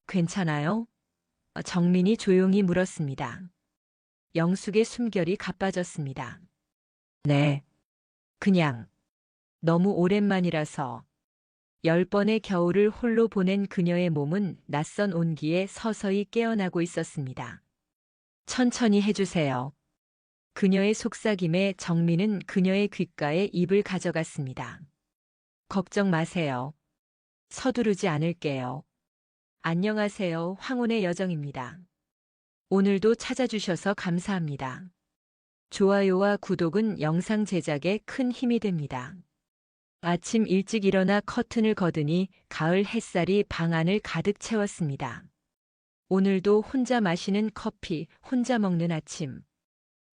괜찮아요? 정민이 조용히 물었습니다. 영숙의 숨결이 가빠졌습니다. 네. 그냥 너무 오랜만이라서 10번의 겨울을 홀로 보낸 그녀의 몸은 낯선 온기에 서서히 깨어나고 있었습니다. 천천히 해주세요. 그녀의 속삭임에 정민은 그녀의 귓가에 입을 가져갔습니다. 걱정 마세요. 서두르지 않을게요. 안녕하세요. 황혼의 여정입니다. 오늘도 찾아주셔서 감사합니다. 좋아요와 구독은 영상 제작에 큰 힘이 됩니다. 아침 일찍 일어나 커튼을 걷으니 가을 햇살이 방 안을 가득 채웠습니다. 오늘도 혼자 마시는 커피, 혼자 먹는 아침.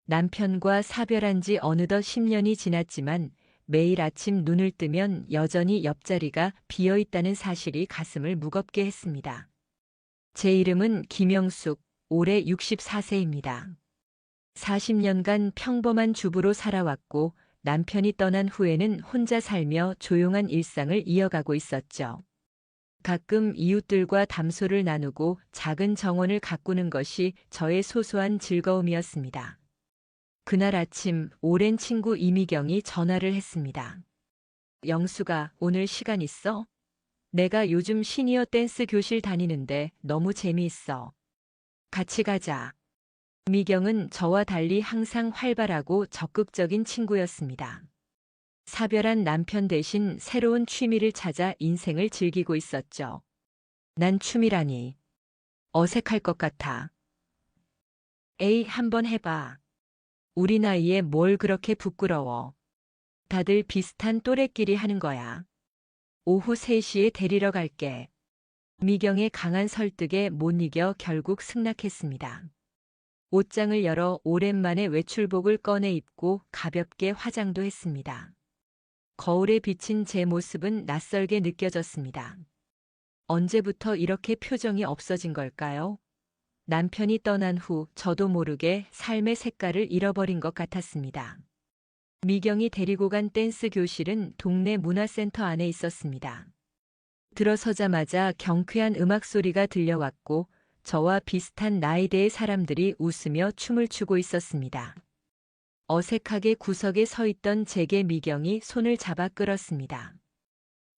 남편과 사별한 지 어느덧 10년이 지났지만 매일 아침 눈을 뜨면 여전히 옆자리가 비어 있다는 사실이 가슴을 무겁게 했습니다. 제 이름은 김영숙, 올해 64세입니다. 40년간 평범한 주부로 살아왔고 남편이 떠난 후에는 혼자 살며 조용한 일상을 이어가고 있었죠. 가끔 이웃들과 담소를 나누고 작은 정원을 가꾸는 것이 저의 소소한 즐거움이었습니다. 그날 아침 오랜 친구 이미경이 전화를 했습니다. 영수가 오늘 시간 있어? 내가 요즘 시니어 댄스 교실 다니는데 너무 재미있어. 같이 가자. 미경은 저와 달리 항상 활발하고 적극적인 친구였습니다. 사별한 남편 대신 새로운 취미를 찾아 인생을 즐기고 있었죠. 난 춤이라니. 어색할 것 같아. 에이, 한번 해봐. 우리 나이에 뭘 그렇게 부끄러워. 다들 비슷한 또래끼리 하는 거야. 오후 3시에 데리러 갈게. 미경의 강한 설득에 못 이겨 결국 승낙했습니다. 옷장을 열어 오랜만에 외출복을 꺼내 입고 가볍게 화장도 했습니다. 거울에 비친 제 모습은 낯설게 느껴졌습니다. 언제부터 이렇게 표정이 없어진 걸까요? 남편이 떠난 후 저도 모르게 삶의 색깔을 잃어버린 것 같았습니다. 미경이 데리고 간 댄스 교실은 동네 문화센터 안에 있었습니다. 들어서자마자 경쾌한 음악 소리가 들려왔고 저와 비슷한 나이대의 사람들이 웃으며 춤을 추고 있었습니다. 어색하게 구석에 서 있던 제게 미경이 손을 잡아 끌었습니다.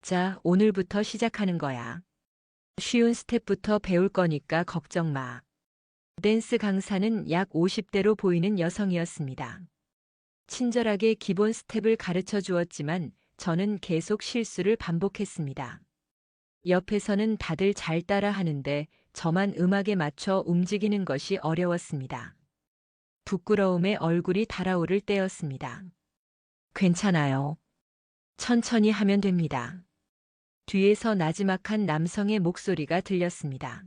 자, 오늘부터 시작하는 거야. 쉬운 스텝부터 배울 거니까 걱정 마. 댄스 강사는 약 50대로 보이는 여성이었습니다. 친절하게 기본 스텝을 가르쳐 주었지만 저는 계속 실수를 반복했습니다. 옆에서는 다들 잘 따라 하는데 저만 음악에 맞춰 움직이는 것이 어려웠습니다. 부끄러움에 얼굴이 달아오를 때였습니다. 괜찮아요. 천천히 하면 됩니다. 뒤에서 나지막한 남성의 목소리가 들렸습니다.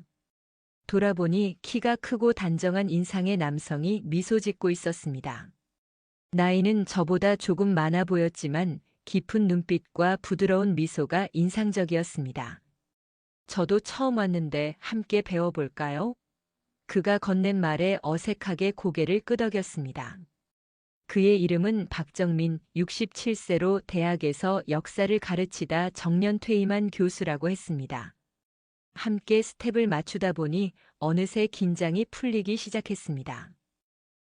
돌아보니 키가 크고 단정한 인상의 남성이 미소 짓고 있었습니다. 나이는 저보다 조금 많아 보였지만 깊은 눈빛과 부드러운 미소가 인상적이었습니다. 저도 처음 왔는데 함께 배워볼까요? 그가 건넨 말에 어색하게 고개를 끄덕였습니다. 그의 이름은 박정민, 67세로 대학에서 역사를 가르치다 정년 퇴임한 교수라고 했습니다. 함께 스텝을 맞추다 보니 어느새 긴장이 풀리기 시작했습니다.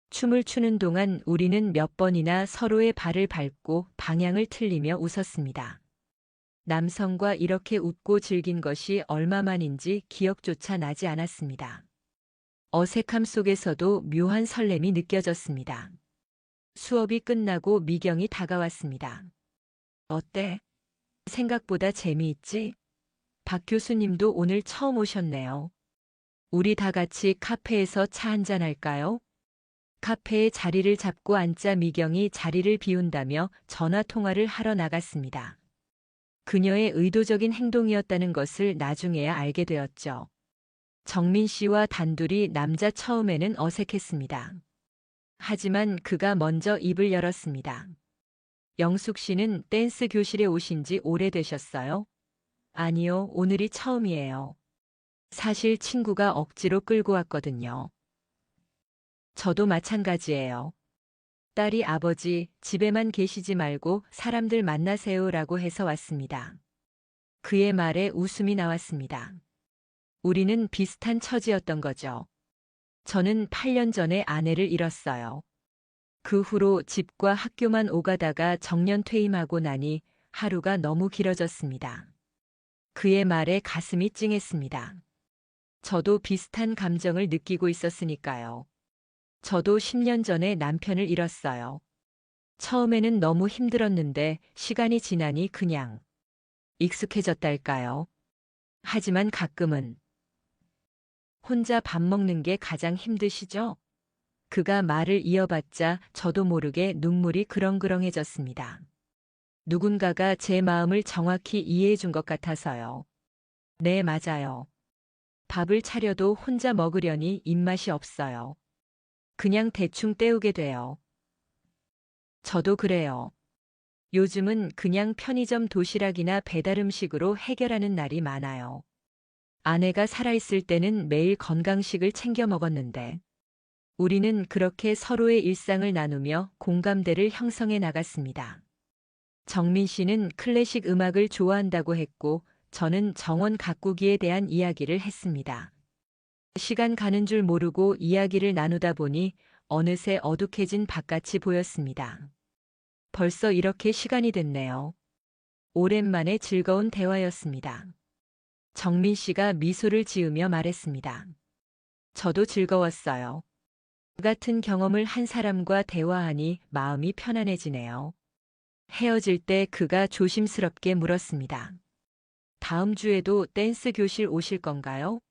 춤을 추는 동안 우리는 몇 번이나 서로의 발을 밟고 방향을 틀리며 웃었습니다. 남성과 이렇게 웃고 즐긴 것이 얼마만인지 기억조차 나지 않았습니다. 어색함 속에서도 묘한 설렘이 느껴졌습니다. 수업이 끝나고 미경이 다가왔습니다. 어때? 생각보다 재미있지? 박 교수님도 오늘 처음 오셨네요. 우리 다 같이 카페에서 차 한잔 할까요? 카페에 자리를 잡고 앉자 미경이 자리를 비운다며 전화 통화를 하러 나갔습니다. 그녀의 의도적인 행동이었다는 것을 나중에야 알게 되었죠. 정민 씨와 단둘이 남자 처음에는 어색했습니다. 하지만 그가 먼저 입을 열었습니다. 영숙 씨는 댄스 교실에 오신 지 오래되셨어요? 아니요, 오늘이 처음이에요. 사실 친구가 억지로 끌고 왔거든요. 저도 마찬가지예요. 딸이 아버지, 집에만 계시지 말고 사람들 만나세요라고 해서 왔습니다. 그의 말에 웃음이 나왔습니다. 우리는 비슷한 처지였던 거죠. 저는 8년 전에 아내를 잃었어요. 그 후로 집과 학교만 오가다가 정년 퇴임하고 나니 하루가 너무 길어졌습니다. 그의 말에 가슴이 찡했습니다. 저도 비슷한 감정을 느끼고 있었으니까요. 저도 10년 전에 남편을 잃었어요. 처음에는 너무 힘들었는데 시간이 지나니 그냥 익숙해졌달까요. 하지만 가끔은 혼자 밥 먹는 게 가장 힘드시죠? 그가 말을 이어받자 저도 모르게 눈물이 그렁그렁해졌습니다. 누군가가 제 마음을 정확히 이해해 준 것 같아서요. 네, 맞아요. 밥을 차려도 혼자 먹으려니 입맛이 없어요. 그냥 대충 때우게 돼요. 저도 그래요. 요즘은 그냥 편의점 도시락이나 배달 음식으로 해결하는 날이 많아요. 아내가 살아있을 때는 매일 건강식을 챙겨 먹었는데, 우리는 그렇게 서로의 일상을 나누며 공감대를 형성해 나갔습니다. 정민 씨는 클래식 음악을 좋아한다고 했고, 저는 정원 가꾸기에 대한 이야기를 했습니다. 시간 가는 줄 모르고 이야기를 나누다 보니 어느새 어둑해진 바깥이 보였습니다. 벌써 이렇게 시간이 됐네요. 오랜만에 즐거운 대화였습니다. 정민 씨가 미소를 지으며 말했습니다. 저도 즐거웠어요. 같은 경험을 한 사람과 대화하니 마음이 편안해지네요. 헤어질 때 그가 조심스럽게 물었습니다. 다음 주에도 댄스 교실 오실 건가요?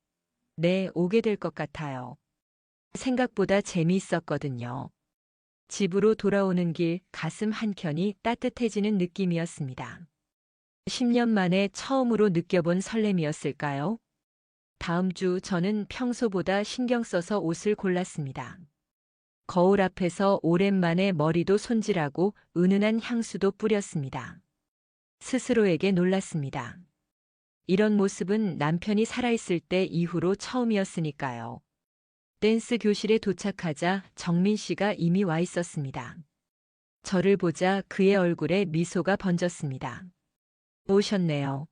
네, 오게 될 것 같아요. 생각보다 재미있었거든요. 집으로 돌아오는 길 가슴 한켠이 따뜻해지는 느낌이었습니다. 10년 만에 처음으로 느껴본 설렘이었을까요? 다음 주 저는 평소보다 신경 써서 옷을 골랐습니다. 거울 앞에서 오랜만에 머리도 손질하고 은은한 향수도 뿌렸습니다. 스스로에게 놀랐습니다. 이런 모습은 남편이 살아있을 때 이후로 처음이었으니까요. 댄스 교실에 도착하자 정민 씨가 이미 와 있었습니다. 저를 보자 그의 얼굴에 미소가 번졌습니다. 오셨네요.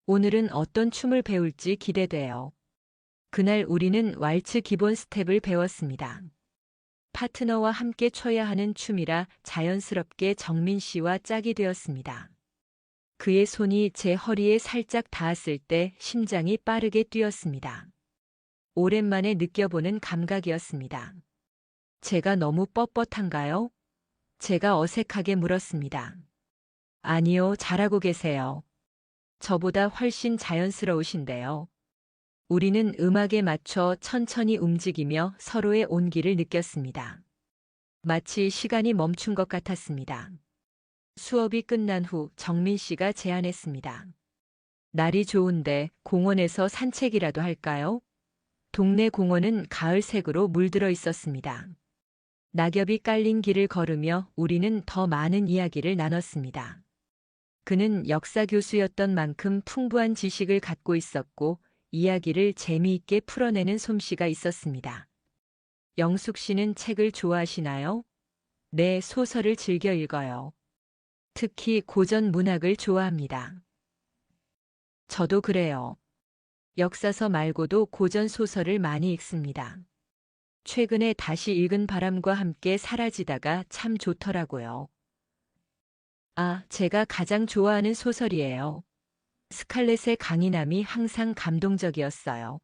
오늘은 어떤 춤을 배울지 기대돼요. 그날 우리는 왈츠 기본 스텝을 배웠습니다. 파트너와 함께 춰야 하는 춤이라 자연스럽게 정민 씨와 짝이 되었습니다. 그의 손이 제 허리에 살짝 닿았을 때 심장이 빠르게 뛰었습니다. 오랜만에 느껴보는 감각이었습니다. 제가 너무 뻣뻣한가요? 제가 어색하게 물었습니다. 아니요, 잘하고 계세요. 저보다 훨씬 자연스러우신데요. 우리는 음악에 맞춰 천천히 움직이며 서로의 온기를 느꼈습니다. 마치 시간이 멈춘 것 같았습니다. 수업이 끝난 후 정민 씨가 제안했습니다. 날이 좋은데 공원에서 산책이라도 할까요? 동네 공원은 가을색으로 물들어 있었습니다. 낙엽이 깔린 길을 걸으며 우리는 더 많은 이야기를 나눴습니다. 그는 역사 교수였던 만큼 풍부한 지식을 갖고 있었고 이야기를 재미있게 풀어내는 솜씨가 있었습니다. 영숙 씨는 책을 좋아하시나요? 네, 소설을 즐겨 읽어요. 특히 고전 문학을 좋아합니다. 저도 그래요. 역사서 말고도 고전 소설을 많이 읽습니다. 최근에 다시 읽은 바람과 함께 사라지다가 참 좋더라고요. 아, 제가 가장 좋아하는 소설이에요. 스칼렛의 강인함이 항상 감동적이었어요.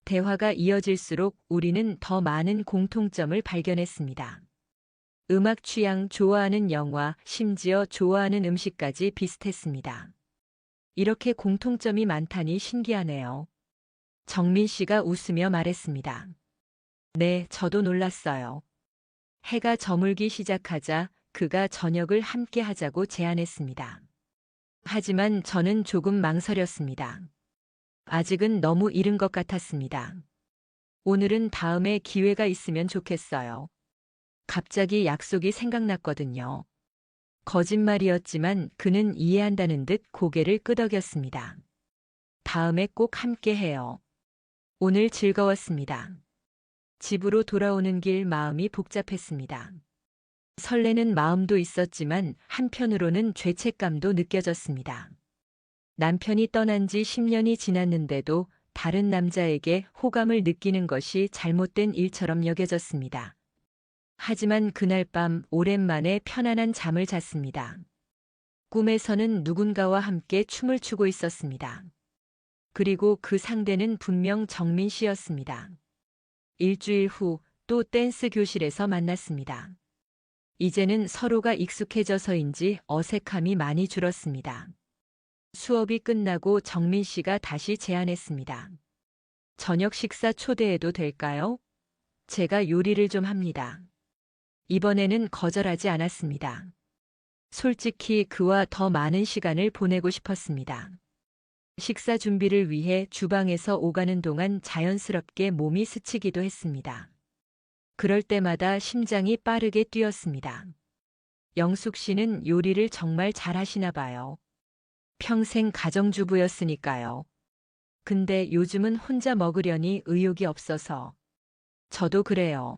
대화가 이어질수록 우리는 더 많은 공통점을 발견했습니다. 음악 취향, 좋아하는 영화, 심지어 좋아하는 음식까지 비슷했습니다. 이렇게 공통점이 많다니 신기하네요. 정민 씨가 웃으며 말했습니다. 네, 저도 놀랐어요. 해가 저물기 시작하자 그가 저녁을 함께 하자고 제안했습니다. 하지만 저는 조금 망설였습니다. 아직은 너무 이른 것 같았습니다. 오늘은 다음에 기회가 있으면 좋겠어요. 갑자기 약속이 생각났거든요. 거짓말이었지만 그는 이해한다는 듯 고개를 끄덕였습니다. 다음에 꼭 함께 해요. 오늘 즐거웠습니다. 집으로 돌아오는 길 마음이 복잡했습니다. 설레는 마음도 있었지만 한편으로는 죄책감도 느껴졌습니다. 남편이 떠난 지 10년이 지났는데도 다른 남자에게 호감을 느끼는 것이 잘못된 일처럼 여겨졌습니다. 하지만 그날 밤 오랜만에 편안한 잠을 잤습니다. 꿈에서는 누군가와 함께 춤을 추고 있었습니다. 그리고 그 상대는 분명 정민 씨였습니다. 일주일 후 또 댄스 교실에서 만났습니다. 이제는 서로가 익숙해져서인지 어색함이 많이 줄었습니다. 수업이 끝나고 정민 씨가 다시 제안했습니다. 저녁 식사 초대해도 될까요? 제가 요리를 좀 합니다. 이번에는 거절하지 않았습니다. 솔직히 그와 더 많은 시간을 보내고 싶었습니다. 식사 준비를 위해 주방에서 오가는 동안 자연스럽게 몸이 스치기도 했습니다. 그럴 때마다 심장이 빠르게 뛰었습니다. 영숙 씨는 요리를 정말 잘하시나 봐요. 평생 가정주부였으니까요. 근데 요즘은 혼자 먹으려니 의욕이 없어서. 저도 그래요.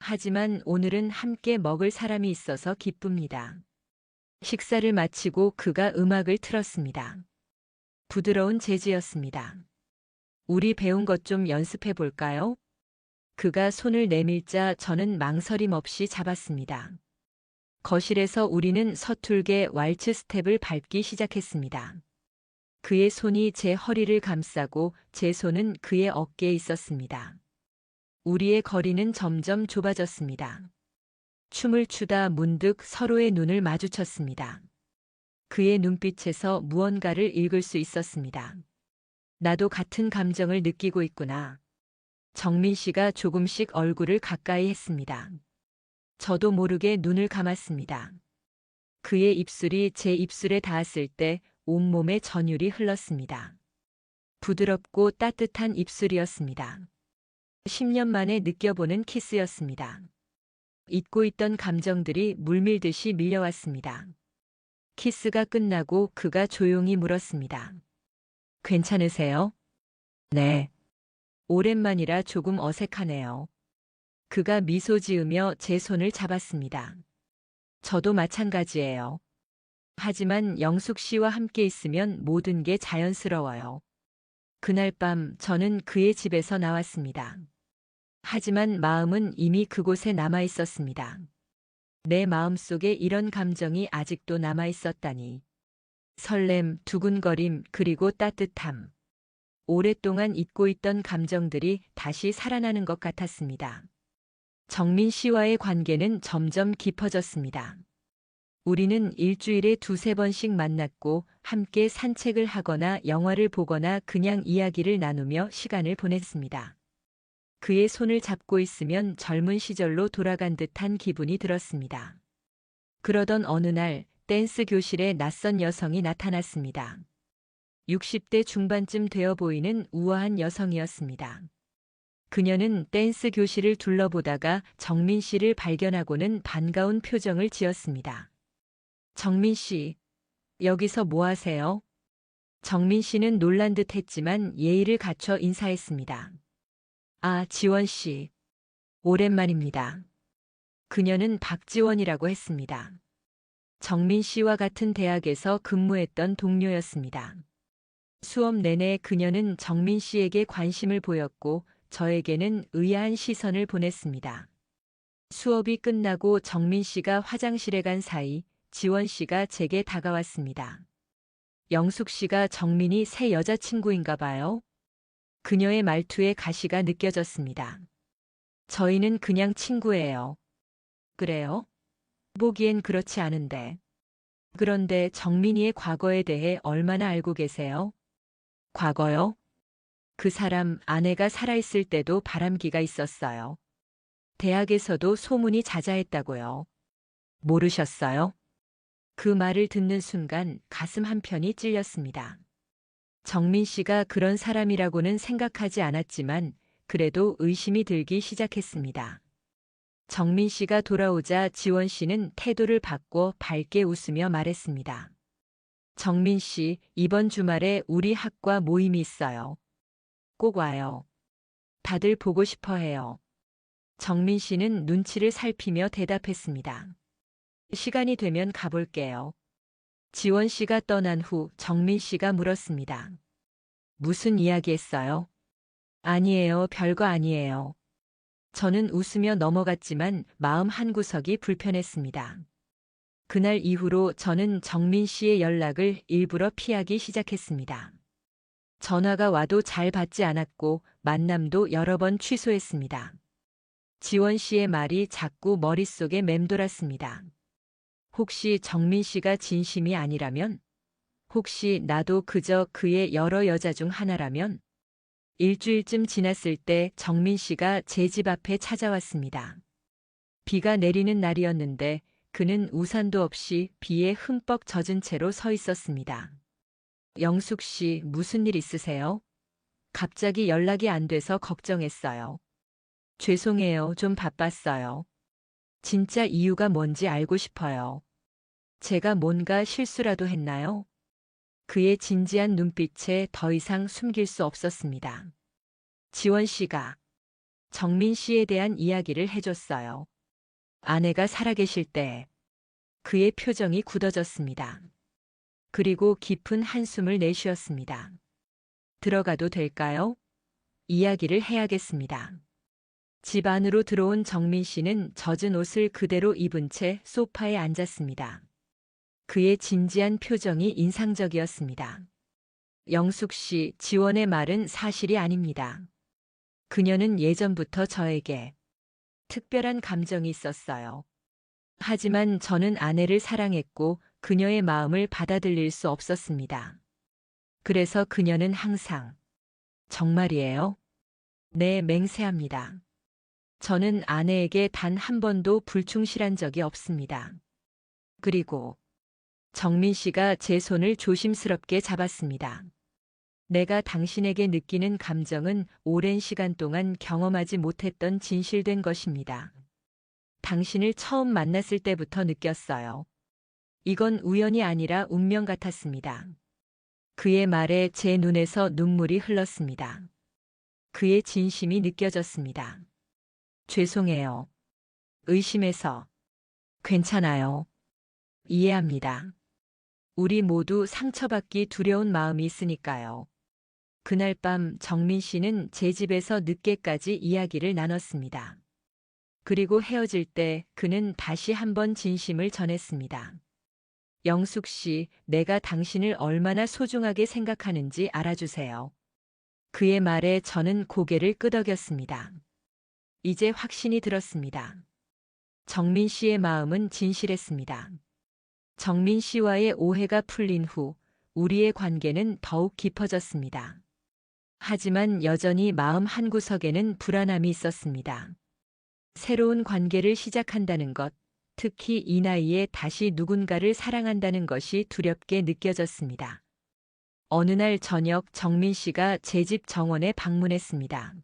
하지만 오늘은 함께 먹을 사람이 있어서 기쁩니다. 식사를 마치고 그가 음악을 틀었습니다. 부드러운 재즈였습니다. 우리 배운 것 좀 연습해 볼까요? 그가 손을 내밀자 저는 망설임 없이 잡았습니다. 거실에서 우리는 서툴게 왈츠 스텝을 밟기 시작했습니다. 그의 손이 제 허리를 감싸고 제 손은 그의 어깨에 있었습니다. 우리의 거리는 점점 좁아졌습니다. 춤을 추다 문득 서로의 눈을 마주쳤습니다. 그의 눈빛에서 무언가를 읽을 수 있었습니다. 나도 같은 감정을 느끼고 있구나. 정민 씨가 조금씩 얼굴을 가까이 했습니다. 저도 모르게 눈을 감았습니다. 그의 입술이 제 입술에 닿았을 때 온몸에 전율이 흘렀습니다. 부드럽고 따뜻한 입술이었습니다. 10년 만에 느껴보는 키스였습니다. 잊고 있던 감정들이 물밀듯이 밀려왔습니다. 키스가 끝나고 그가 조용히 물었습니다. 괜찮으세요? 네. 오랜만이라 조금 어색하네요. 그가 미소 지으며 제 손을 잡았습니다. 저도 마찬가지예요. 하지만 영숙 씨와 함께 있으면 모든 게 자연스러워요. 그날 밤 저는 그의 집에서 나왔습니다. 하지만 마음은 이미 그곳에 남아 있었습니다. 내 마음속에 이런 감정이 아직도 남아 있었다니. 설렘, 두근거림, 그리고 따뜻함. 오랫동안 잊고 있던 감정들이 다시 살아나는 것 같았습니다. 정민 씨와의 관계는 점점 깊어졌습니다. 우리는 일주일에 두세 번씩 만났고 함께 산책을 하거나 영화를 보거나 그냥 이야기를 나누며 시간을 보냈습니다. 그의 손을 잡고 있으면 젊은 시절로 돌아간 듯한 기분이 들었습니다. 그러던 어느 날 댄스 교실에 낯선 여성이 나타났습니다. 60대 중반쯤 되어 보이는 우아한 여성이었습니다. 그녀는 댄스 교실을 둘러보다가 정민 씨를 발견하고는 반가운 표정을 지었습니다. 정민 씨, 여기서 뭐 하세요? 정민 씨는 놀란 듯 했지만 예의를 갖춰 인사했습니다. 아, 지원 씨. 오랜만입니다. 그녀는 박지원이라고 했습니다. 정민 씨와 같은 대학에서 근무했던 동료였습니다. 수업 내내 그녀는 정민 씨에게 관심을 보였고 저에게는 의아한 시선을 보냈습니다. 수업이 끝나고 정민 씨가 화장실에 간 사이 지원 씨가 제게 다가왔습니다. 영숙 씨가 정민이 새 여자친구인가 봐요. 그녀의 말투에 가시가 느껴졌습니다. 저희는 그냥 친구예요. 그래요? 보기엔 그렇지 않은데. 그런데 정민이의 과거에 대해 얼마나 알고 계세요? 과거요? 그 사람 아내가 살아있을 때도 바람기가 있었어요. 대학에서도 소문이 자자했다고요. 모르셨어요? 그 말을 듣는 순간 가슴 한편이 찔렸습니다. 정민 씨가 그런 사람이라고는 생각하지 않았지만 그래도 의심이 들기 시작했습니다. 정민 씨가 돌아오자 지원 씨는 태도를 바꿔 밝게 웃으며 말했습니다. 정민 씨, 이번 주말에 우리 학과 모임이 있어요. 꼭 와요. 다들 보고 싶어 해요. 정민 씨는 눈치를 살피며 대답했습니다. 시간이 되면 가볼게요. 지원 씨가 떠난 후 정민 씨가 물었습니다. 무슨 이야기 했어요? 아니에요, 별거 아니에요. 저는 웃으며 넘어갔지만 마음 한구석이 불편했습니다. 그날 이후로 저는 정민 씨의 연락을 일부러 피하기 시작했습니다. 전화가 와도 잘 받지 않았고 만남도 여러 번 취소했습니다. 지원 씨의 말이 자꾸 머릿속에 맴돌았습니다. 혹시 정민 씨가 진심이 아니라면? 혹시 나도 그저 그의 여러 여자 중 하나라면? 일주일쯤 지났을 때 정민 씨가 제 집 앞에 찾아왔습니다. 비가 내리는 날이었는데 그는 우산도 없이 비에 흠뻑 젖은 채로 서 있었습니다. 영숙 씨, 무슨 일 있으세요? 갑자기 연락이 안 돼서 걱정했어요. 죄송해요, 좀 바빴어요. 진짜 이유가 뭔지 알고 싶어요. 제가 뭔가 실수라도 했나요? 그의 진지한 눈빛에 더 이상 숨길 수 없었습니다. 지원 씨가 정민 씨에 대한 이야기를 해줬어요. 아내가 살아계실 때 그의 표정이 굳어졌습니다. 그리고 깊은 한숨을 내쉬었습니다. 들어가도 될까요? 이야기를 해야겠습니다. 집 안으로 들어온 정민 씨는 젖은 옷을 그대로 입은 채 소파에 앉았습니다. 그의 진지한 표정이 인상적이었습니다. 영숙 씨, 지원의 말은 사실이 아닙니다. 그녀는 예전부터 저에게 특별한 감정이 있었어요. 하지만 저는 아내를 사랑했고 그녀의 마음을 받아들일 수 없었습니다. 그래서 그녀는 항상 정말이에요? 네, 맹세합니다. 저는 아내에게 단 한 번도 불충실한 적이 없습니다. 그리고 정민 씨가 제 손을 조심스럽게 잡았습니다. 내가 당신에게 느끼는 감정은 오랜 시간 동안 경험하지 못했던 진실된 것입니다. 당신을 처음 만났을 때부터 느꼈어요. 이건 우연이 아니라 운명 같았습니다. 그의 말에 제 눈에서 눈물이 흘렀습니다. 그의 진심이 느껴졌습니다. 죄송해요. 의심해서. 괜찮아요. 이해합니다. 우리 모두 상처받기 두려운 마음이 있으니까요. 그날 밤 정민 씨는 제 집에서 늦게까지 이야기를 나눴습니다. 그리고 헤어질 때 그는 다시 한번 진심을 전했습니다. 영숙 씨, 내가 당신을 얼마나 소중하게 생각하는지 알아주세요. 그의 말에 저는 고개를 끄덕였습니다. 이제 확신이 들었습니다. 정민 씨의 마음은 진실했습니다. 정민 씨와의 오해가 풀린 후 우리의 관계는 더욱 깊어졌습니다. 하지만 여전히 마음 한구석에는 불안함이 있었습니다. 새로운 관계를 시작한다는 것, 특히 이 나이에 다시 누군가를 사랑한다는 것이 두렵게 느껴졌습니다. 어느 날 저녁 정민 씨가 제 집 정원에 방문했습니다.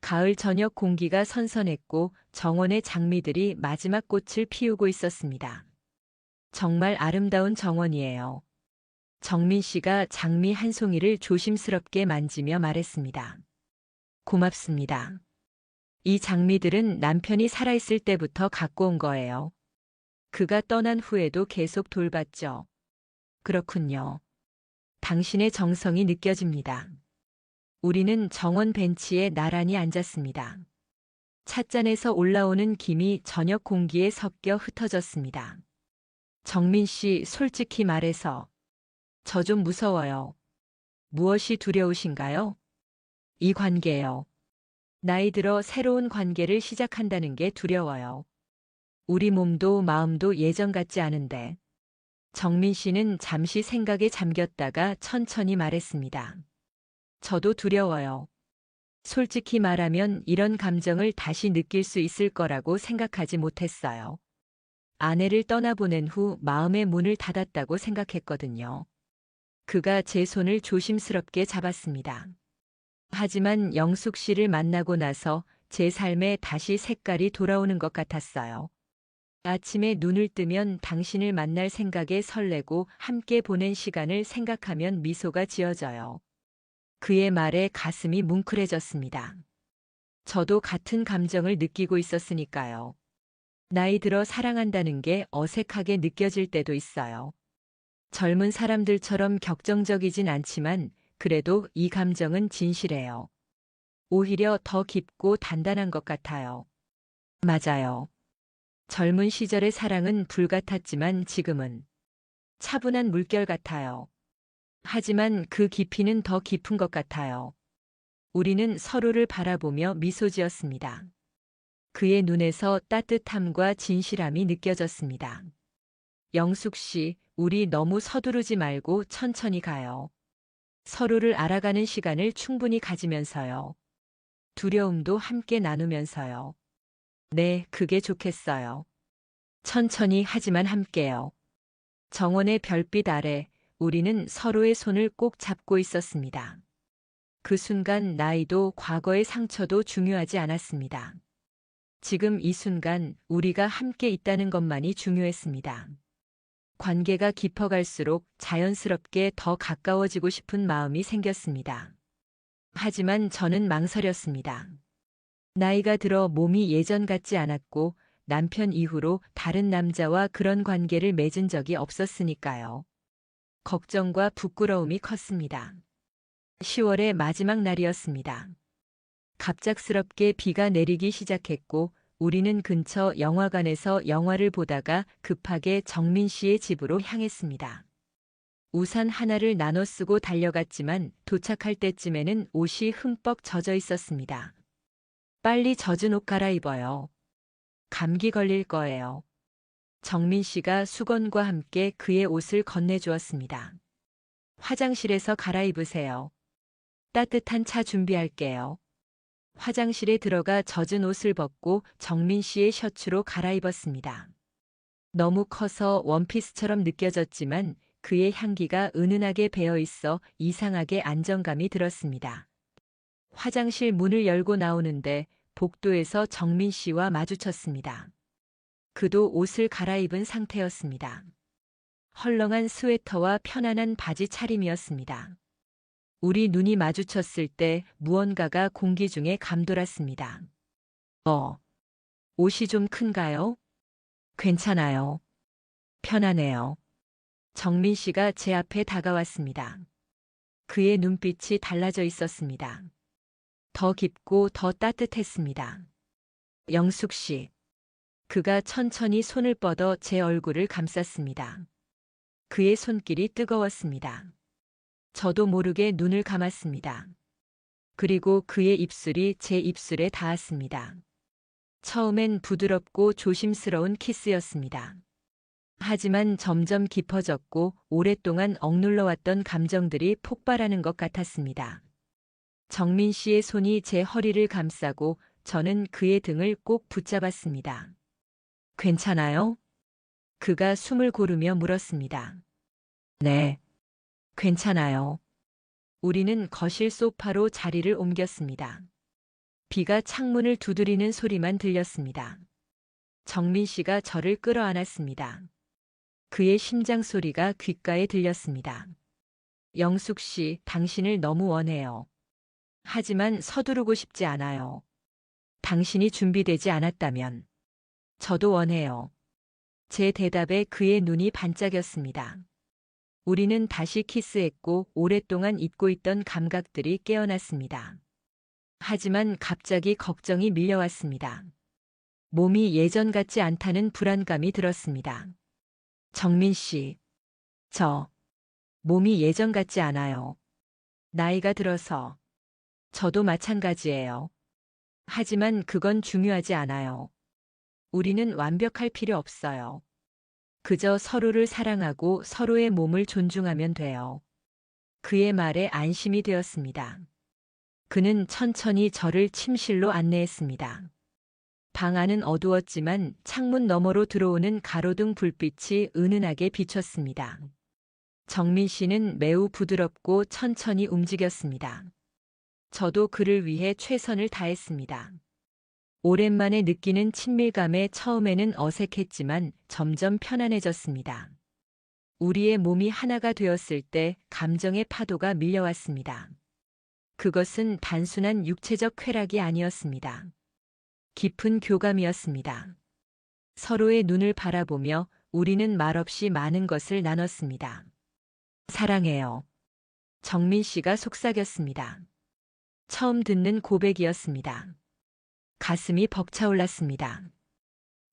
가을 저녁 공기가 선선했고 정원의 장미들이 마지막 꽃을 피우고 있었습니다. 정말 아름다운 정원이에요. 정민 씨가 장미 한 송이를 조심스럽게 만지며 말했습니다. 고맙습니다. 이 장미들은 남편이 살아있을 때부터 갖고 온 거예요. 그가 떠난 후에도 계속 돌봤죠. 그렇군요. 당신의 정성이 느껴집니다. 우리는 정원 벤치에 나란히 앉았습니다. 찻잔에서 올라오는 김이 저녁 공기에 섞여 흩어졌습니다. 정민 씨, 솔직히 말해서 저 좀 무서워요. 무엇이 두려우신가요? 이 관계요. 나이 들어 새로운 관계를 시작한다는 게 두려워요. 우리 몸도 마음도 예전 같지 않은데. 정민 씨는 잠시 생각에 잠겼다가 천천히 말했습니다. 저도 두려워요. 솔직히 말하면 이런 감정을 다시 느낄 수 있을 거라고 생각하지 못했어요. 아내를 떠나보낸 후 마음의 문을 닫았다고 생각했거든요. 그가 제 손을 조심스럽게 잡았습니다. 하지만 영숙 씨를 만나고 나서 제 삶에 다시 색깔이 돌아오는 것 같았어요. 아침에 눈을 뜨면 당신을 만날 생각에 설레고 함께 보낸 시간을 생각하면 미소가 지어져요. 그의 말에 가슴이 뭉클해졌습니다. 저도 같은 감정을 느끼고 있었으니까요. 나이 들어 사랑한다는 게 어색하게 느껴질 때도 있어요. 젊은 사람들처럼 격정적이진 않지만 그래도 이 감정은 진실해요. 오히려 더 깊고 단단한 것 같아요. 맞아요. 젊은 시절의 사랑은 불같았지만 지금은 차분한 물결 같아요. 하지만 그 깊이는 더 깊은 것 같아요. 우리는 서로를 바라보며 미소 지었습니다. 그의 눈에서 따뜻함과 진실함이 느껴졌습니다. 영숙 씨, 우리 너무 서두르지 말고 천천히 가요. 서로를 알아가는 시간을 충분히 가지면서요. 두려움도 함께 나누면서요. 네, 그게 좋겠어요. 천천히 하지만 함께요. 정원의 별빛 아래 우리는 서로의 손을 꼭 잡고 있었습니다. 그 순간 나이도 과거의 상처도 중요하지 않았습니다. 지금 이 순간 우리가 함께 있다는 것만이 중요했습니다. 관계가 깊어갈수록 자연스럽게 더 가까워지고 싶은 마음이 생겼습니다. 하지만 저는 망설였습니다. 나이가 들어 몸이 예전 같지 않았고 남편 이후로 다른 남자와 그런 관계를 맺은 적이 없었으니까요. 걱정과 부끄러움이 컸습니다. 10월의 마지막 날이었습니다. 갑작스럽게 비가 내리기 시작했고 우리는 근처 영화관에서 영화를 보다가 급하게 정민 씨의 집으로 향했습니다. 우산 하나를 나눠 쓰고 달려갔지만 도착할 때쯤에는 옷이 흠뻑 젖어 있었습니다. 빨리 젖은 옷 갈아입어요. 감기 걸릴 거예요. 정민 씨가 수건과 함께 그의 옷을 건네주었습니다. 화장실에서 갈아입으세요. 따뜻한 차 준비할게요. 화장실에 들어가 젖은 옷을 벗고 정민 씨의 셔츠로 갈아입었습니다. 너무 커서 원피스처럼 느껴졌지만 그의 향기가 은은하게 배어 있어 이상하게 안정감이 들었습니다. 화장실 문을 열고 나오는데 복도에서 정민 씨와 마주쳤습니다. 그도 옷을 갈아입은 상태였습니다. 헐렁한 스웨터와 편안한 바지 차림이었습니다. 우리 눈이 마주쳤을 때 무언가가 공기 중에 감돌았습니다. 옷이 좀 큰가요? 괜찮아요. 편안해요. 정민 씨가 제 앞에 다가왔습니다. 그의 눈빛이 달라져 있었습니다. 더 깊고 더 따뜻했습니다. 영숙 씨. 그가 천천히 손을 뻗어 제 얼굴을 감쌌습니다. 그의 손길이 뜨거웠습니다. 저도 모르게 눈을 감았습니다. 그리고 그의 입술이 제 입술에 닿았습니다. 처음엔 부드럽고 조심스러운 키스였습니다. 하지만 점점 깊어졌고 오랫동안 억눌러왔던 감정들이 폭발하는 것 같았습니다. 정민 씨의 손이 제 허리를 감싸고 저는 그의 등을 꼭 붙잡았습니다. 괜찮아요? 그가 숨을 고르며 물었습니다. 네, 괜찮아요. 우리는 거실 소파로 자리를 옮겼습니다. 비가 창문을 두드리는 소리만 들렸습니다. 정민 씨가 저를 끌어안았습니다. 그의 심장 소리가 귓가에 들렸습니다. 영숙 씨, 당신을 너무 원해요. 하지만 서두르고 싶지 않아요. 당신이 준비되지 않았다면 저도 원해요. 제 대답에 그의 눈이 반짝였습니다. 우리는 다시 키스했고 오랫동안 잊고 있던 감각들이 깨어났습니다. 하지만 갑자기 걱정이 밀려왔습니다. 몸이 예전 같지 않다는 불안감이 들었습니다. 정민 씨, 몸이 예전 같지 않아요. 나이가 들어서. 저도 마찬가지예요. 하지만 그건 중요하지 않아요. 우리는 완벽할 필요 없어요. 그저 서로를 사랑하고 서로의 몸을 존중하면 돼요. 그의 말에 안심이 되었습니다. 그는 천천히 저를 침실로 안내했습니다. 방 안은 어두웠지만 창문 너머로 들어오는 가로등 불빛이 은은하게 비쳤습니다. 정민 씨는 매우 부드럽고 천천히 움직였습니다. 저도 그를 위해 최선을 다했습니다. 오랜만에 느끼는 친밀감에 처음에는 어색했지만 점점 편안해졌습니다. 우리의 몸이 하나가 되었을 때 감정의 파도가 밀려왔습니다. 그것은 단순한 육체적 쾌락이 아니었습니다. 깊은 교감이었습니다. 서로의 눈을 바라보며 우리는 말없이 많은 것을 나눴습니다. 사랑해요. 정민 씨가 속삭였습니다. 처음 듣는 고백이었습니다. 가슴이 벅차올랐습니다.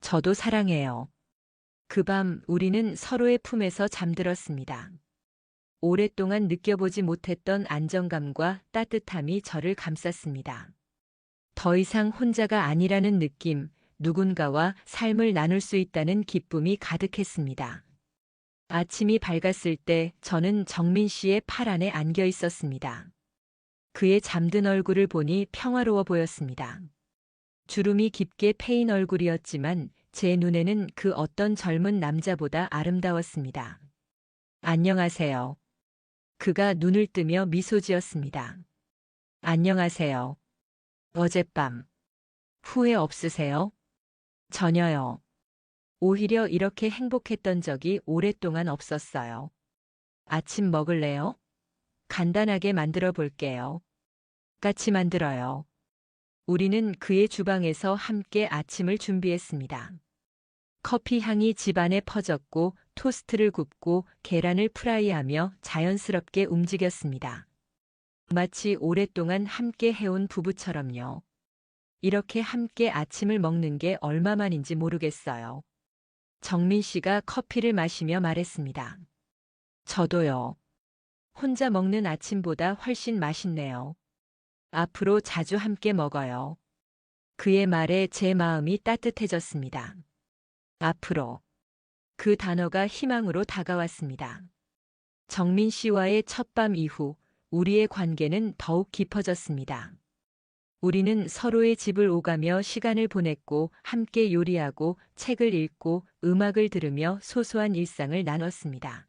저도 사랑해요. 그 밤 우리는 서로의 품에서 잠들었습니다. 오랫동안 느껴보지 못했던 안정감과 따뜻함이 저를 감쌌습니다. 더 이상 혼자가 아니라는 느낌, 누군가와 삶을 나눌 수 있다는 기쁨이 가득했습니다. 아침이 밝았을 때 저는 정민 씨의 팔 안에 안겨 있었습니다. 그의 잠든 얼굴을 보니 평화로워 보였습니다. 주름이 깊게 패인 얼굴이었지만 제 눈에는 그 어떤 젊은 남자보다 아름다웠습니다. 안녕하세요. 그가 눈을 뜨며 미소 지었습니다. 안녕하세요. 어젯밤 후회 없으세요? 전혀요. 오히려 이렇게 행복했던 적이 오랫동안 없었어요. 아침 먹을래요? 간단하게 만들어 볼게요. 같이 만들어요. 우리는 그의 주방에서 함께 아침을 준비했습니다. 커피 향이 집안에 퍼졌고 토스트를 굽고 계란을 프라이하며 자연스럽게 움직였습니다. 마치 오랫동안 함께 해온 부부처럼요. 이렇게 함께 아침을 먹는 게 얼마만인지 모르겠어요. 정민 씨가 커피를 마시며 말했습니다. 저도요. 혼자 먹는 아침보다 훨씬 맛있네요. 앞으로 자주 함께 먹어요. 그의 말에 제 마음이 따뜻해졌습니다. 앞으로. 그 단어가 희망으로 다가왔습니다. 정민 씨와의 첫밤 이후 우리의 관계는 더욱 깊어졌습니다. 우리는 서로의 집을 오가며 시간을 보냈고 함께 요리하고 책을 읽고 음악을 들으며 소소한 일상을 나눴습니다.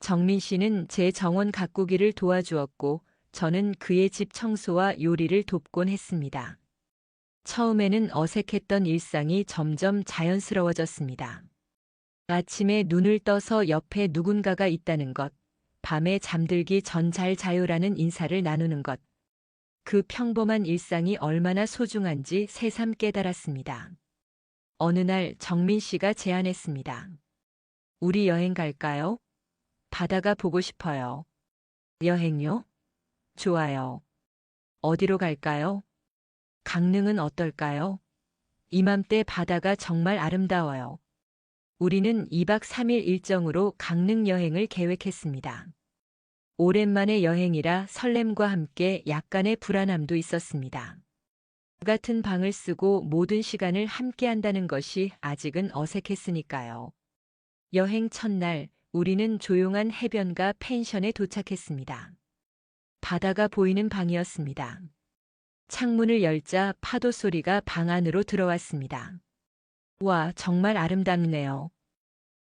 정민 씨는 제 정원 가꾸기를 도와주었고 저는 그의 집 청소와 요리를 돕곤 했습니다. 처음에는 어색했던 일상이 점점 자연스러워졌습니다. 아침에 눈을 떠서 옆에 누군가가 있다는 것, 밤에 잠들기 전 잘 자요라는 인사를 나누는 것, 그 평범한 일상이 얼마나 소중한지 새삼 깨달았습니다. 어느 날 정민 씨가 제안했습니다. 우리 여행 갈까요? 바다가 보고 싶어요. 여행요? 좋아요. 어디로 갈까요? 강릉은 어떨까요? 이맘때 바다가 정말 아름다워요. 우리는 2박 3일 일정으로 강릉 여행을 계획했습니다. 오랜만의 여행이라 설렘과 함께 약간의 불안함도 있었습니다. 같은 방을 쓰고 모든 시간을 함께 한다는 것이 아직은 어색했으니까요. 여행 첫날 우리는 조용한 해변가 펜션에 도착했습니다. 바다가 보이는 방이었습니다. 창문을 열자 파도 소리가 방 안으로 들어왔습니다. 와, 정말 아름답네요.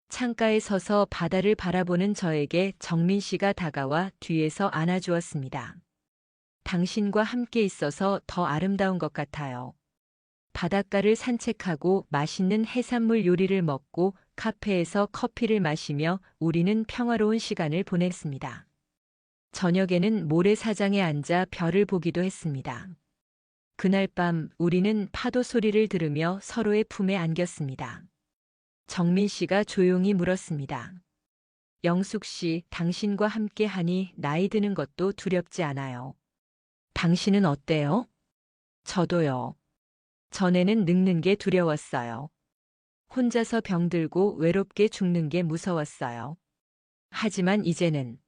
창가에 서서 바다를 바라보는 저에게 정민 씨가 다가와 뒤에서 안아주었습니다. 당신과 함께 있어서 더 아름다운 것 같아요. 바닷가를 산책하고 맛있는 해산물 요리를 먹고 카페에서 커피를 마시며 우리는 평화로운 시간을 보냈습니다. 저녁에는 모래사장에 앉아 별을 보기도 했습니다. 그날 밤 우리는 파도 소리를 들으며 서로의 품에 안겼습니다. 정민 씨가 조용히 물었습니다. 영숙 씨, 당신과 함께 하니 나이 드는 것도 두렵지 않아요. 당신은 어때요? 저도요. 전에는 늙는 게 두려웠어요. 혼자서 병들고 외롭게 죽는 게 무서웠어요. 하지만 이제는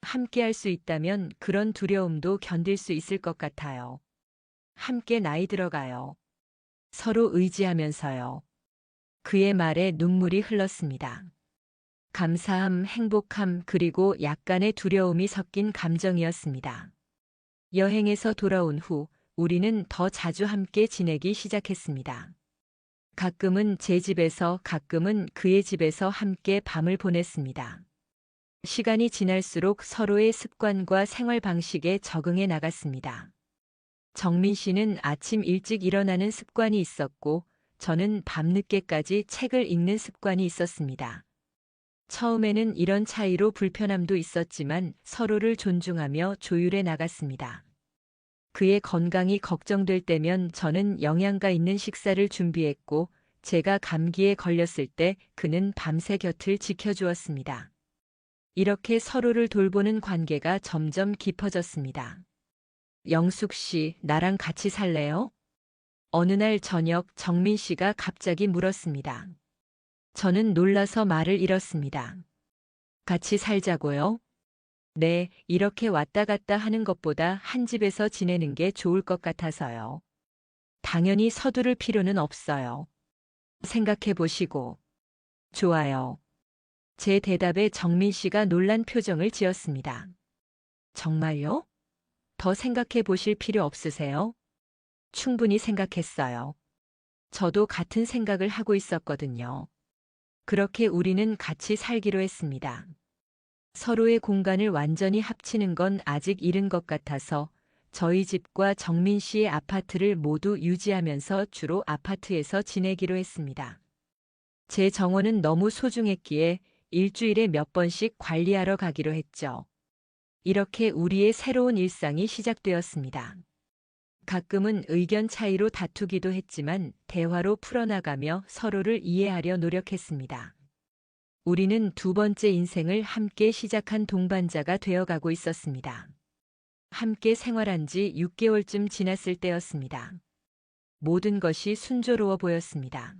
함께 할 수 있다면 그런 두려움도 견딜 수 있을 것 같아요. 함께 나이 들어가요. 서로 의지하면서요. 그의 말에 눈물이 흘렀습니다. 감사함, 행복함, 그리고 약간의 두려움이 섞인 감정이었습니다. 여행에서 돌아온 후 우리는 더 자주 함께 지내기 시작했습니다. 가끔은 제 집에서, 가끔은 그의 집에서 함께 밤을 보냈습니다. 시간이 지날수록 서로의 습관과 생활 방식에 적응해 나갔습니다. 정민 씨는 아침 일찍 일어나는 습관이 있었고, 저는 밤늦게까지 책을 읽는 습관이 있었습니다. 처음에는 이런 차이로 불편함도 있었지만 서로를 존중하며 조율해 나갔습니다. 그의 건강이 걱정될 때면 저는 영양가 있는 식사를 준비했고, 제가 감기에 걸렸을 때 그는 밤새 곁을 지켜주었습니다. 이렇게 서로를 돌보는 관계가 점점 깊어졌습니다. 영숙 씨, 나랑 같이 살래요? 어느 날 저녁 정민 씨가 갑자기 물었습니다. 저는 놀라서 말을 잃었습니다. 같이 살자고요? 네, 이렇게 왔다 갔다 하는 것보다 한 집에서 지내는 게 좋을 것 같아서요. 당연히 서두를 필요는 없어요. 생각해 보시고. 좋아요. 제 대답에 정민 씨가 놀란 표정을 지었습니다. 정말요? 더 생각해 보실 필요 없으세요? 충분히 생각했어요. 저도 같은 생각을 하고 있었거든요. 그렇게 우리는 같이 살기로 했습니다. 서로의 공간을 완전히 합치는 건 아직 이른 것 같아서 저희 집과 정민 씨의 아파트를 모두 유지하면서 주로 아파트에서 지내기로 했습니다. 제 정원은 너무 소중했기에 일주일에 몇 번씩 관리하러 가기로 했죠. 이렇게 우리의 새로운 일상이 시작되었습니다. 가끔은 의견 차이로 다투기도 했지만 대화로 풀어나가며 서로를 이해하려 노력했습니다. 우리는 두 번째 인생을 함께 시작한 동반자가 되어가고 있었습니다. 함께 생활한 지 6개월쯤 지났을 때였습니다. 모든 것이 순조로워 보였습니다.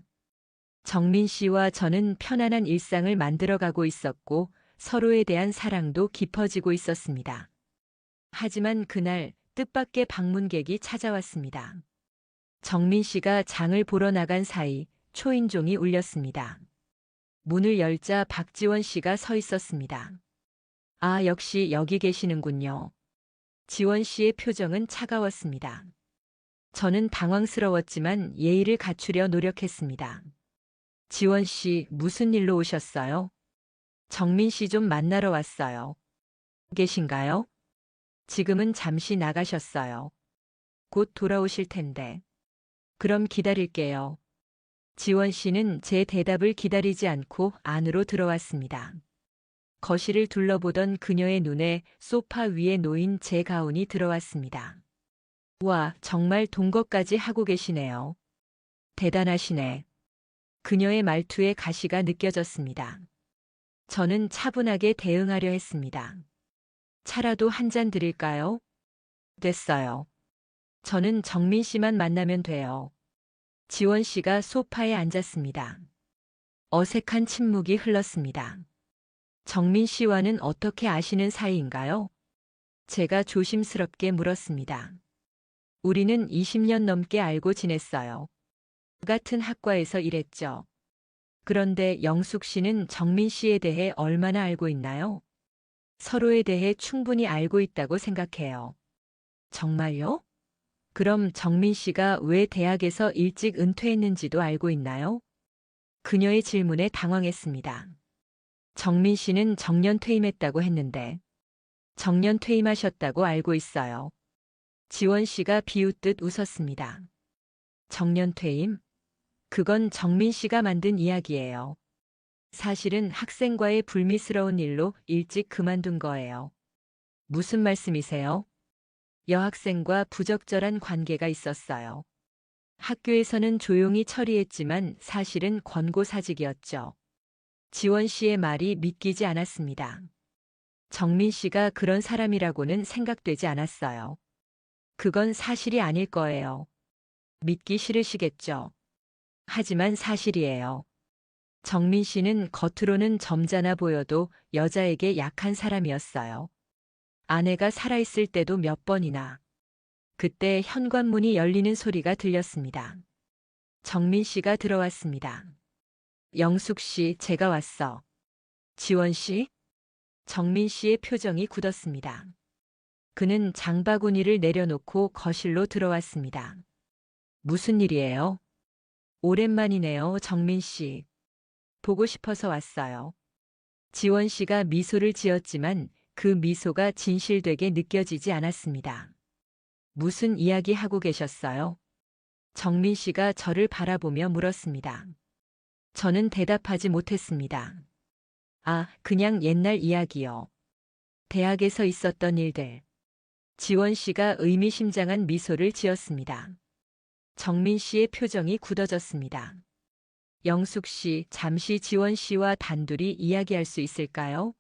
정민 씨와 저는 편안한 일상을 만들어가고 있었고 서로에 대한 사랑도 깊어지고 있었습니다. 하지만 그날 뜻밖의 방문객이 찾아왔습니다. 정민 씨가 장을 보러 나간 사이 초인종이 울렸습니다. 문을 열자 박지원 씨가 서 있었습니다. 아, 역시 여기 계시는군요. 지원 씨의 표정은 차가웠습니다. 저는 당황스러웠지만 예의를 갖추려 노력했습니다. 지원 씨, 무슨 일로 오셨어요? 정민 씨 좀 만나러 왔어요. 계신가요? 지금은 잠시 나가셨어요. 곧 돌아오실 텐데. 그럼 기다릴게요. 지원 씨는 제 대답을 기다리지 않고 안으로 들어왔습니다. 거실을 둘러보던 그녀의 눈에 소파 위에 놓인 제 가운이 들어왔습니다. 와, 정말 동거까지 하고 계시네요. 대단하시네. 그녀의 말투에 가시가 느껴졌습니다. 저는 차분하게 대응하려 했습니다. 차라도 한 잔 드릴까요? 됐어요. 저는 정민 씨만 만나면 돼요. 지원 씨가 소파에 앉았습니다. 어색한 침묵이 흘렀습니다. 정민 씨와는 어떻게 아시는 사이인가요? 제가 조심스럽게 물었습니다. 우리는 20년 넘게 알고 지냈어요. 같은 학과에서 일했죠. 그런데 영숙 씨는 정민 씨에 대해 얼마나 알고 있나요? 서로에 대해 충분히 알고 있다고 생각해요. 정말요? 그럼 정민 씨가 왜 대학에서 일찍 은퇴했는지도 알고 있나요? 그녀의 질문에 당황했습니다. 정민 씨는 정년 퇴임했다고 했는데 정년 퇴임하셨다고 알고 있어요. 지원 씨가 비웃듯 웃었습니다. 정년 퇴임? 그건 정민 씨가 만든 이야기예요. 사실은 학생과의 불미스러운 일로 일찍 그만둔 거예요. 무슨 말씀이세요? 여학생과 부적절한 관계가 있었어요. 학교에서는 조용히 처리했지만 사실은 권고사직이었죠. 지원 씨의 말이 믿기지 않았습니다. 정민 씨가 그런 사람이라고는 생각되지 않았어요. 그건 사실이 아닐 거예요. 믿기 싫으시겠죠. 하지만 사실이에요. 정민 씨는 겉으로는 점잖아 보여도 여자에게 약한 사람이었어요. 아내가 살아있을 때도 몇 번이나. 그때 현관문이 열리는 소리가 들렸습니다. 정민 씨가 들어왔습니다. 영숙 씨, 제가 왔어. 지원 씨? 정민 씨의 표정이 굳었습니다. 그는 장바구니를 내려놓고 거실로 들어왔습니다. 무슨 일이에요? 오랜만이네요, 정민 씨. 보고 싶어서 왔어요. 지원 씨가 미소를 지었지만 그 미소가 진실되게 느껴지지 않았습니다. 무슨 이야기 하고 계셨어요? 정민 씨가 저를 바라보며 물었습니다. 저는 대답하지 못했습니다. 아, 그냥 옛날 이야기요. 대학에서 있었던 일들. 지원 씨가 의미심장한 미소를 지었습니다. 정민 씨의 표정이 굳어졌습니다. 영숙 씨, 잠시 지원 씨와 단둘이 이야기할 수 있을까요?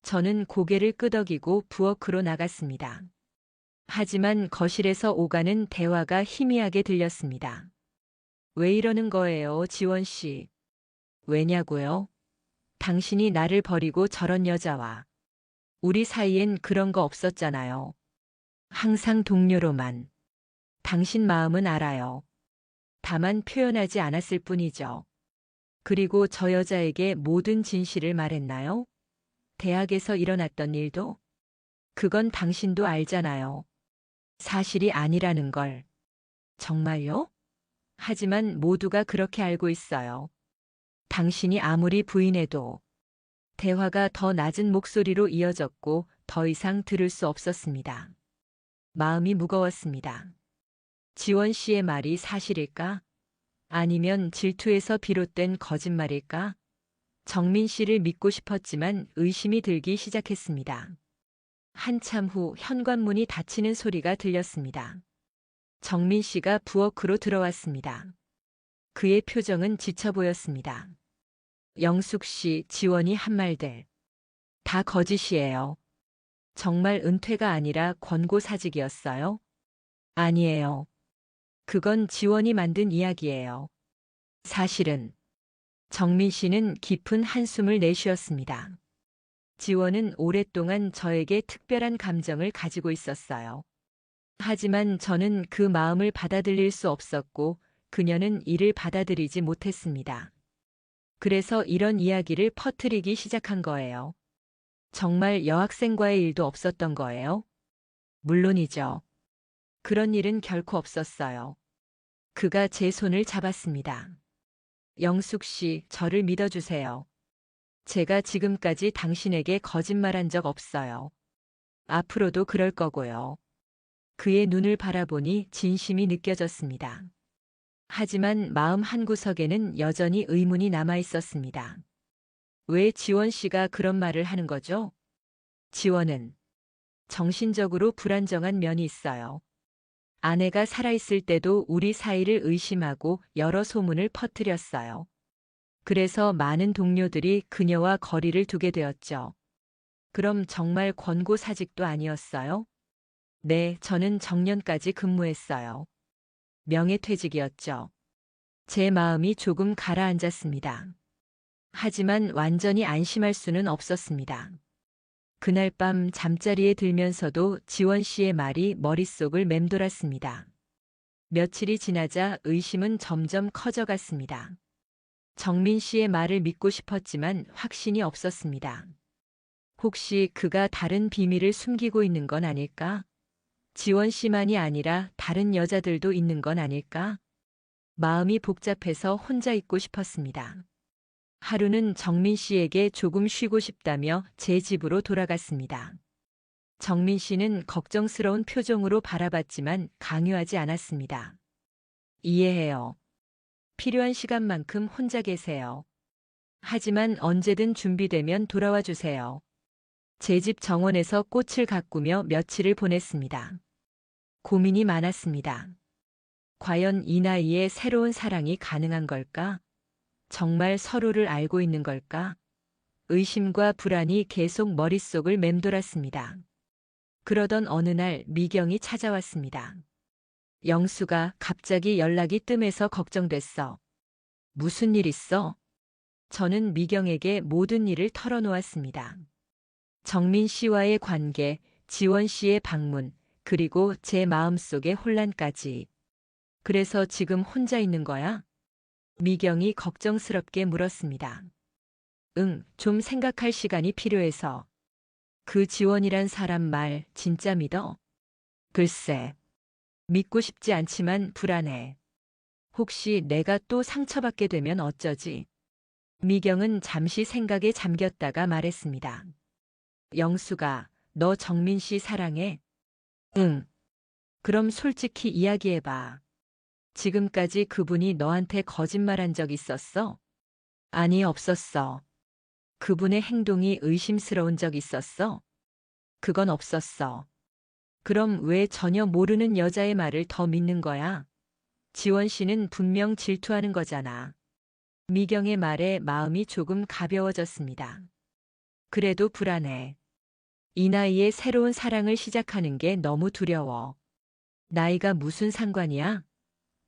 저는 고개를 끄덕이고 부엌으로 나갔습니다. 하지만 거실에서 오가는 대화가 희미하게 들렸습니다. 왜 이러는 거예요, 지원 씨? 왜냐고요? 당신이 나를 버리고 저런 여자와. 우리 사이엔 그런 거 없었잖아요. 항상 동료로만. 당신 마음은 알아요. 다만 표현하지 않았을 뿐이죠. 그리고 저 여자에게 모든 진실을 말했나요? 대학에서 일어났던 일도? 그건 당신도 알잖아요. 사실이 아니라는 걸. 정말요? 하지만 모두가 그렇게 알고 있어요. 당신이 아무리 부인해도. 대화가 더 낮은 목소리로 이어졌고 더 이상 들을 수 없었습니다. 마음이 무거웠습니다. 지원 씨의 말이 사실일까? 아니면 질투에서 비롯된 거짓말일까? 정민 씨를 믿고 싶었지만 의심이 들기 시작했습니다. 한참 후 현관문이 닫히는 소리가 들렸습니다. 정민 씨가 부엌으로 들어왔습니다. 그의 표정은 지쳐 보였습니다. 영숙 씨, 지원이 한 말들. 다 거짓이에요. 정말 은퇴가 아니라 권고사직이었어요? 아니에요. 그건 지원이 만든 이야기예요. 사실은. 정민 씨는 깊은 한숨을 내쉬었습니다. 지원은 오랫동안 저에게 특별한 감정을 가지고 있었어요. 하지만 저는 그 마음을 받아들일 수 없었고 그녀는 이를 받아들이지 못했습니다. 그래서 이런 이야기를 퍼뜨리기 시작한 거예요. 정말 여학생과의 일도 없었던 거예요? 물론이죠. 그런 일은 결코 없었어요. 그가 제 손을 잡았습니다. 영숙 씨, 저를 믿어주세요. 제가 지금까지 당신에게 거짓말한 적 없어요. 앞으로도 그럴 거고요. 그의 눈을 바라보니 진심이 느껴졌습니다. 하지만 마음 한구석에는 여전히 의문이 남아 있었습니다. 왜 지원 씨가 그런 말을 하는 거죠? 지원은 정신적으로 불안정한 면이 있어요. 아내가 살아있을 때도 우리 사이를 의심하고 여러 소문을 퍼뜨렸어요. 그래서 많은 동료들이 그녀와 거리를 두게 되었죠. 그럼 정말 권고사직도 아니었어요? 네, 저는 정년까지 근무했어요. 명예퇴직이었죠. 제 마음이 조금 가라앉았습니다. 하지만 완전히 안심할 수는 없었습니다. 그날 밤 잠자리에 들면서도 지원 씨의 말이 머릿속을 맴돌았습니다. 며칠이 지나자 의심은 점점 커져갔습니다. 정민 씨의 말을 믿고 싶었지만 확신이 없었습니다. 혹시 그가 다른 비밀을 숨기고 있는 건 아닐까? 지원 씨만이 아니라 다른 여자들도 있는 건 아닐까? 마음이 복잡해서 혼자 있고 싶었습니다. 하루는 정민 씨에게 조금 쉬고 싶다며 제 집으로 돌아갔습니다. 정민 씨는 걱정스러운 표정으로 바라봤지만 강요하지 않았습니다. 이해해요. 필요한 시간만큼 혼자 계세요. 하지만 언제든 준비되면 돌아와 주세요. 제 집 정원에서 꽃을 가꾸며 며칠을 보냈습니다. 고민이 많았습니다. 과연 이 나이에 새로운 사랑이 가능한 걸까? 정말 서로를 알고 있는 걸까? 의심과 불안이 계속 머릿속을 맴돌았습니다. 그러던 어느 날 미경이 찾아왔습니다. 영수가 갑자기 연락이 뜸해서 걱정됐어. 무슨 일 있어? 저는 미경에게 모든 일을 털어놓았습니다. 정민 씨와의 관계, 지원 씨의 방문, 그리고 제 마음속의 혼란까지. 그래서 지금 혼자 있는 거야? 미경이 걱정스럽게 물었습니다. 응, 좀 생각할 시간이 필요해서. 그 지원이란 사람 말 진짜 믿어? 글쎄, 믿고 싶지 않지만 불안해. 혹시 내가 또 상처받게 되면 어쩌지? 미경은 잠시 생각에 잠겼다가 말했습니다. 영수가, 너 정민 씨 사랑해? 응. 그럼 솔직히 이야기해봐. 지금까지 그분이 너한테 거짓말한 적 있었어? 아니, 없었어. 그분의 행동이 의심스러운 적 있었어? 그건 없었어. 그럼 왜 전혀 모르는 여자의 말을 더 믿는 거야? 지원 씨는 분명 질투하는 거잖아. 미경의 말에 마음이 조금 가벼워졌습니다. 그래도 불안해. 이 나이에 새로운 사랑을 시작하는 게 너무 두려워. 나이가 무슨 상관이야?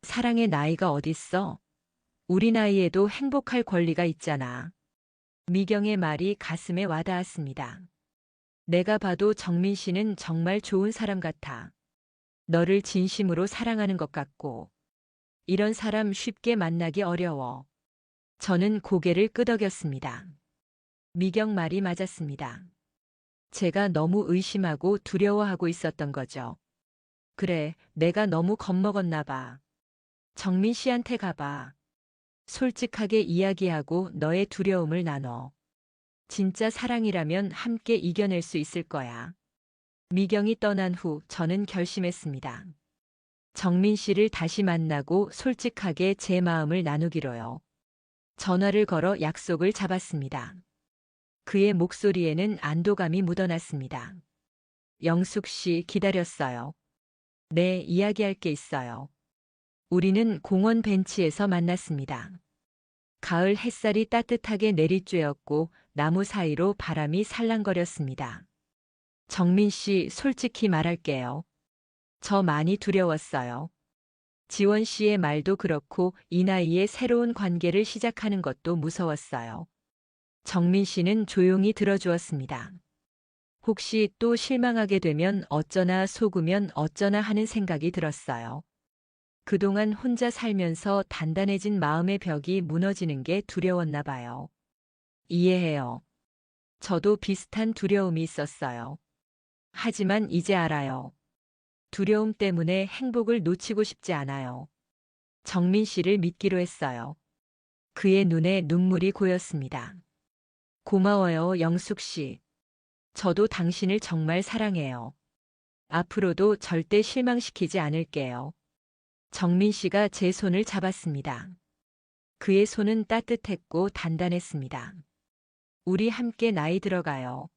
사랑의 나이가 어딨어? 우리 나이에도 행복할 권리가 있잖아. 미경의 말이 가슴에 와닿았습니다. 내가 봐도 정민 씨는 정말 좋은 사람 같아. 너를 진심으로 사랑하는 것 같고. 이런 사람 쉽게 만나기 어려워. 저는 고개를 끄덕였습니다. 미경 말이 맞았습니다. 제가 너무 의심하고 두려워하고 있었던 거죠. 그래, 내가 너무 겁먹었나 봐. 정민 씨한테 가봐. 솔직하게 이야기하고 너의 두려움을 나눠. 진짜 사랑이라면 함께 이겨낼 수 있을 거야. 미경이 떠난 후 저는 결심했습니다. 정민 씨를 다시 만나고 솔직하게 제 마음을 나누기로요. 전화를 걸어 약속을 잡았습니다. 그의 목소리에는 안도감이 묻어났습니다. 영숙 씨 기다렸어요. 네, 이야기할 게 있어요. 우리는 공원 벤치에서 만났습니다. 가을 햇살이 따뜻하게 내리쬐었고 나무 사이로 바람이 살랑거렸습니다. 정민 씨, 솔직히 말할게요. 저 많이 두려웠어요. 지원 씨의 말도 그렇고 이 나이에 새로운 관계를 시작하는 것도 무서웠어요. 정민 씨는 조용히 들어주었습니다. 혹시 또 실망하게 되면 어쩌나 속으면 어쩌나 하는 생각이 들었어요. 그동안 혼자 살면서 단단해진 마음의 벽이 무너지는 게 두려웠나 봐요. 이해해요. 저도 비슷한 두려움이 있었어요. 하지만 이제 알아요. 두려움 때문에 행복을 놓치고 싶지 않아요. 정민 씨를 믿기로 했어요. 그의 눈에 눈물이 고였습니다. 고마워요, 영숙 씨. 저도 당신을 정말 사랑해요. 앞으로도 절대 실망시키지 않을게요. 정민 씨가 제 손을 잡았습니다. 그의 손은 따뜻했고 단단했습니다. 우리 함께 나이 들어가요.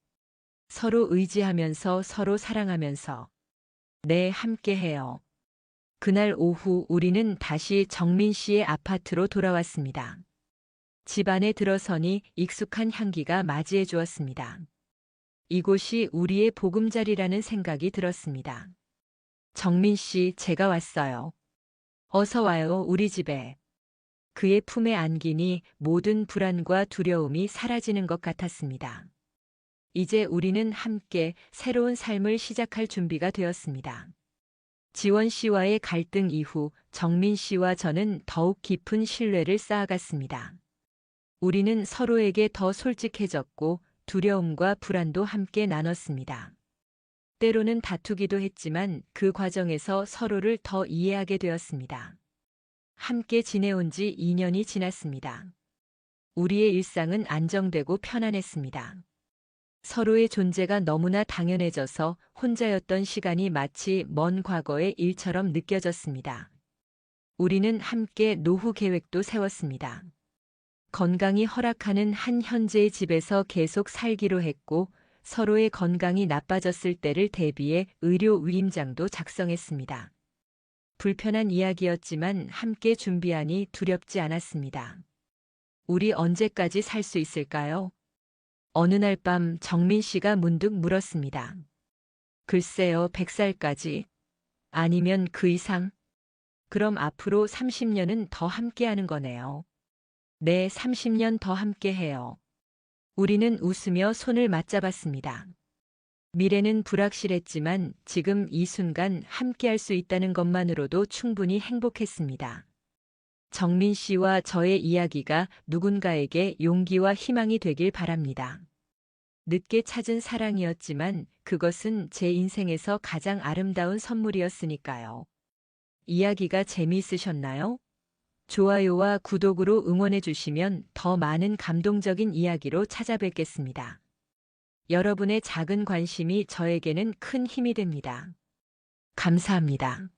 서로 의지하면서 서로 사랑하면서. 네, 함께 해요. 그날 오후 우리는 다시 정민 씨의 아파트로 돌아왔습니다. 집 안에 들어서니 익숙한 향기가 맞이해 주었습니다. 이곳이 우리의 보금자리라는 생각이 들었습니다. 정민 씨, 제가 왔어요. 어서 와요, 우리 집에. 그의 품에 안기니 모든 불안과 두려움이 사라지는 것 같았습니다. 이제 우리는 함께 새로운 삶을 시작할 준비가 되었습니다. 지원 씨와의 갈등 이후 정민 씨와 저는 더욱 깊은 신뢰를 쌓아갔습니다. 우리는 서로에게 더 솔직해졌고 두려움과 불안도 함께 나눴습니다. 때로는 다투기도 했지만 그 과정에서 서로를 더 이해하게 되었습니다. 함께 지내온 지 2년이 지났습니다. 우리의 일상은 안정되고 편안했습니다. 서로의 존재가 너무나 당연해져서 혼자였던 시간이 마치 먼 과거의 일처럼 느껴졌습니다. 우리는 함께 노후 계획도 세웠습니다. 건강이 허락하는 한 현재의 집에서 계속 살기로 했고 서로의 건강이 나빠졌을 때를 대비해 의료 위임장도 작성했습니다. 불편한 이야기였지만 함께 준비하니 두렵지 않았습니다. 우리 언제까지 살 수 있을까요? 어느 날 밤 정민 씨가 문득 물었습니다. 글쎄요, 100살까지. 아니면 그 이상? 그럼 앞으로 30년은 더 함께하는 거네요. 네, 30년 더 함께해요. 우리는 웃으며 손을 맞잡았습니다. 미래는 불확실했지만 지금 이 순간 함께할 수 있다는 것만으로도 충분히 행복했습니다. 정민 씨와 저의 이야기가 누군가에게 용기와 희망이 되길 바랍니다. 늦게 찾은 사랑이었지만 그것은 제 인생에서 가장 아름다운 선물이었으니까요. 이야기가 재미있으셨나요? 좋아요와 구독으로 응원해 주시면 더 많은 감동적인 이야기로 찾아뵙겠습니다. 여러분의 작은 관심이 저에게는 큰 힘이 됩니다. 감사합니다.